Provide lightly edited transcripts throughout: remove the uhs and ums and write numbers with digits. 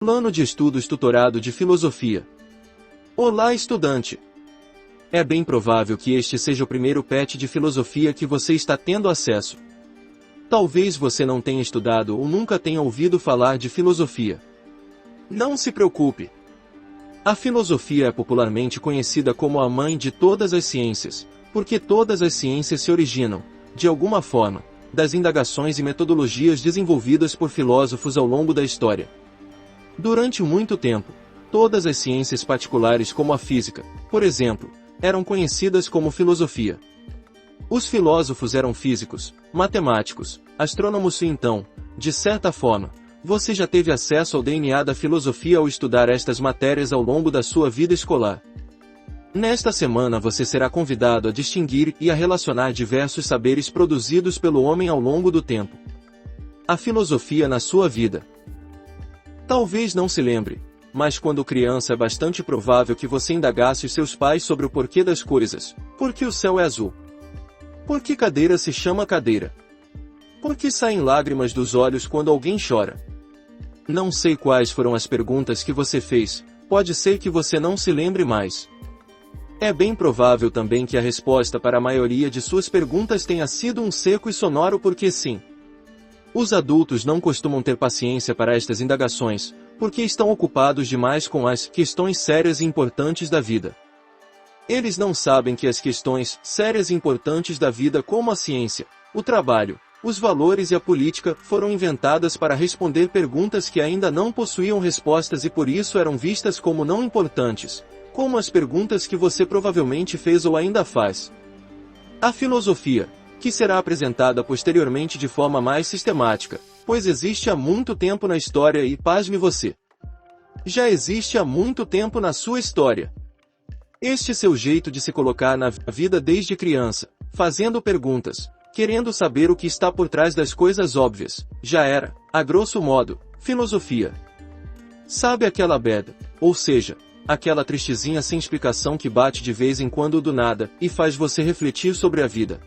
Plano de estudos tutorado de filosofia. Olá, estudante! É bem provável que este seja o primeiro PET de filosofia que você está tendo acesso. Talvez você não tenha estudado ou nunca tenha ouvido falar de filosofia. Não se preocupe! A filosofia é popularmente conhecida como a mãe de todas as ciências, porque todas as ciências se originam, de alguma forma, das indagações e metodologias desenvolvidas por filósofos ao longo da história. Durante muito tempo, todas as ciências particulares como a física, por exemplo, eram conhecidas como filosofia. Os filósofos eram físicos, matemáticos, astrônomos e então, de certa forma, você já teve acesso ao DNA da filosofia ao estudar estas matérias ao longo da sua vida escolar. Nesta semana você será convidado a distinguir e a relacionar diversos saberes produzidos pelo homem ao longo do tempo. A filosofia na sua vida. Talvez não se lembre, mas quando criança é bastante provável que você indagasse os seus pais sobre o porquê das coisas. Por que o céu é azul? Por que cadeira se chama cadeira? Por que saem lágrimas dos olhos quando alguém chora? Não sei quais foram as perguntas que você fez, pode ser que você não se lembre mais. É bem provável também que a resposta para a maioria de suas perguntas tenha sido um seco e sonoro porque sim. Os adultos não costumam ter paciência para estas indagações, porque estão ocupados demais com as questões sérias e importantes da vida. Eles não sabem que as questões sérias e importantes da vida como a ciência, o trabalho, os valores e a política foram inventadas para responder perguntas que ainda não possuíam respostas e por isso eram vistas como não importantes, como as perguntas que você provavelmente fez ou ainda faz. A filosofia, que será apresentada posteriormente de forma mais sistemática, pois existe há muito tempo na história e, pasme você, já existe há muito tempo na sua história. Este seu jeito de se colocar na vida desde criança, fazendo perguntas, querendo saber o que está por trás das coisas óbvias, já era, a grosso modo, filosofia. Sabe aquela beda, ou seja, aquela tristezinha sem explicação que bate de vez em quando do nada e faz você refletir sobre a vida?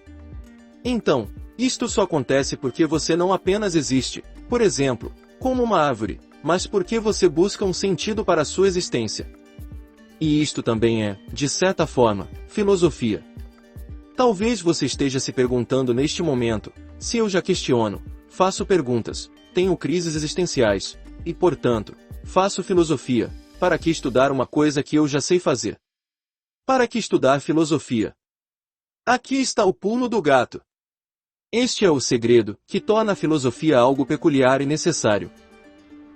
Então, isto só acontece porque você não apenas existe, por exemplo, como uma árvore, mas porque você busca um sentido para a sua existência. E isto também é, de certa forma, filosofia. Talvez você esteja se perguntando neste momento, se eu já questiono, faço perguntas, tenho crises existenciais, e portanto, faço filosofia, para que estudar uma coisa que eu já sei fazer? Para que estudar filosofia? Aqui está o pulo do gato. Este é o segredo, que torna a filosofia algo peculiar e necessário.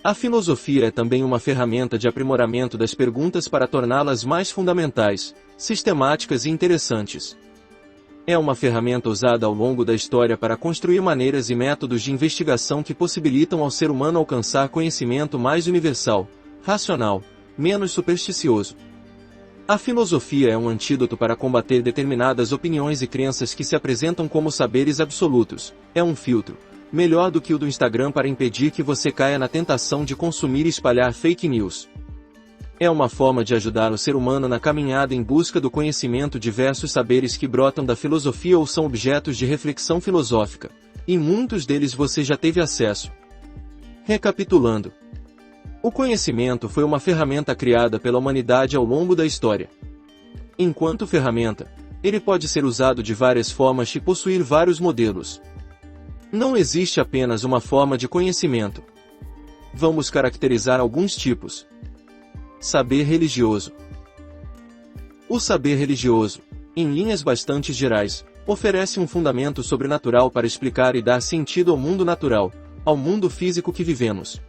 A filosofia é também uma ferramenta de aprimoramento das perguntas para torná-las mais fundamentais, sistemáticas e interessantes. É uma ferramenta usada ao longo da história para construir maneiras e métodos de investigação que possibilitam ao ser humano alcançar conhecimento mais universal, racional, menos supersticioso. A filosofia é um antídoto para combater determinadas opiniões e crenças que se apresentam como saberes absolutos. É um filtro, melhor do que o do Instagram para impedir que você caia na tentação de consumir e espalhar fake news. É uma forma de ajudar o ser humano na caminhada em busca do conhecimento. Diversos saberes que brotam da filosofia ou são objetos de reflexão filosófica, e muitos deles você já teve acesso. Recapitulando. O conhecimento foi uma ferramenta criada pela humanidade ao longo da história. Enquanto ferramenta, ele pode ser usado de várias formas e possuir vários modelos. Não existe apenas uma forma de conhecimento. Vamos caracterizar alguns tipos. Saber religioso. O saber religioso, em linhas bastante gerais, oferece um fundamento sobrenatural para explicar e dar sentido ao mundo natural, ao mundo físico que vivemos.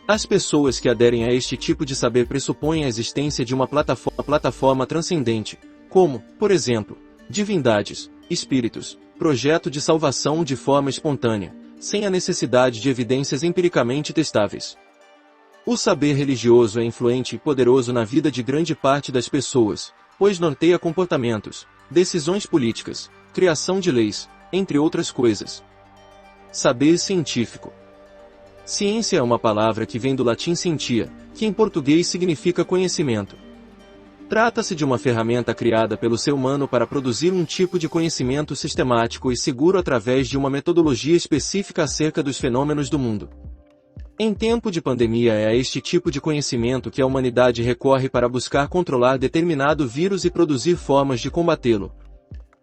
As pessoas que aderem a este tipo de saber pressupõem a existência de uma plataforma transcendente, como, por exemplo, divindades, espíritos, projeto de salvação de forma espontânea, sem a necessidade de evidências empiricamente testáveis. O saber religioso é influente e poderoso na vida de grande parte das pessoas, pois norteia comportamentos, decisões políticas, criação de leis, entre outras coisas. Saber científico. Ciência é uma palavra que vem do latim scientia, que em português significa conhecimento. Trata-se de uma ferramenta criada pelo ser humano para produzir um tipo de conhecimento sistemático e seguro através de uma metodologia específica acerca dos fenômenos do mundo. Em tempo de pandemia é a este tipo de conhecimento que a humanidade recorre para buscar controlar determinado vírus e produzir formas de combatê-lo.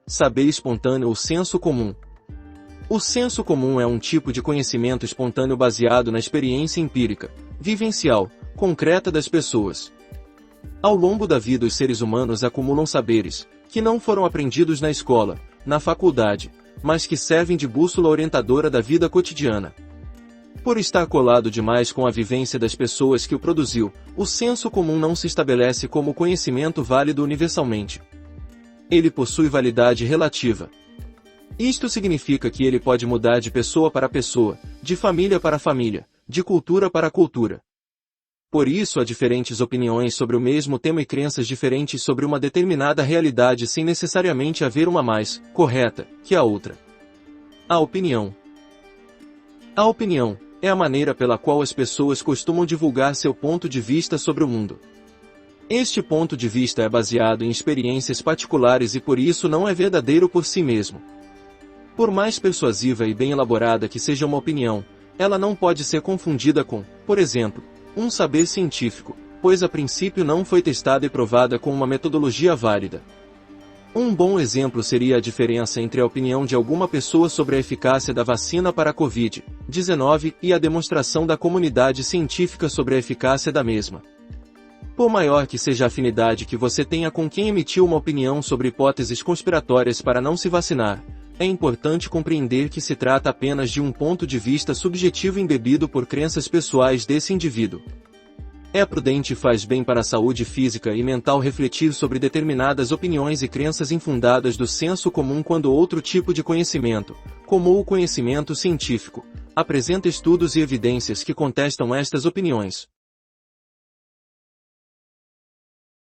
Saber espontâneo ou senso comum. O senso comum é um tipo de conhecimento espontâneo baseado na experiência empírica, vivencial, concreta das pessoas. Ao longo da vida os seres humanos acumulam saberes, que não foram aprendidos na escola, na faculdade, mas que servem de bússola orientadora da vida cotidiana. Por estar colado demais com a vivência das pessoas que o produziu, o senso comum não se estabelece como conhecimento válido universalmente. Ele possui validade relativa. Isto significa que ele pode mudar de pessoa para pessoa, de família para família, de cultura para cultura. Por isso há diferentes opiniões sobre o mesmo tema e crenças diferentes sobre uma determinada realidade sem necessariamente haver uma mais correta que a outra. A opinião. A opinião é a maneira pela qual as pessoas costumam divulgar seu ponto de vista sobre o mundo. Este ponto de vista é baseado em experiências particulares e por isso não é verdadeiro por si mesmo. Por mais persuasiva e bem elaborada que seja uma opinião, ela não pode ser confundida com, por exemplo, um saber científico, pois a princípio não foi testada e provada com uma metodologia válida. Um bom exemplo seria a diferença entre a opinião de alguma pessoa sobre a eficácia da vacina para a Covid-19 e a demonstração da comunidade científica sobre a eficácia da mesma. Por maior que seja a afinidade que você tenha com quem emitiu uma opinião sobre hipóteses conspiratórias para não se vacinar, é importante compreender que se trata apenas de um ponto de vista subjetivo embebido por crenças pessoais desse indivíduo. É prudente e faz bem para a saúde física e mental refletir sobre determinadas opiniões e crenças infundadas do senso comum quando outro tipo de conhecimento, como o conhecimento científico, apresenta estudos e evidências que contestam estas opiniões.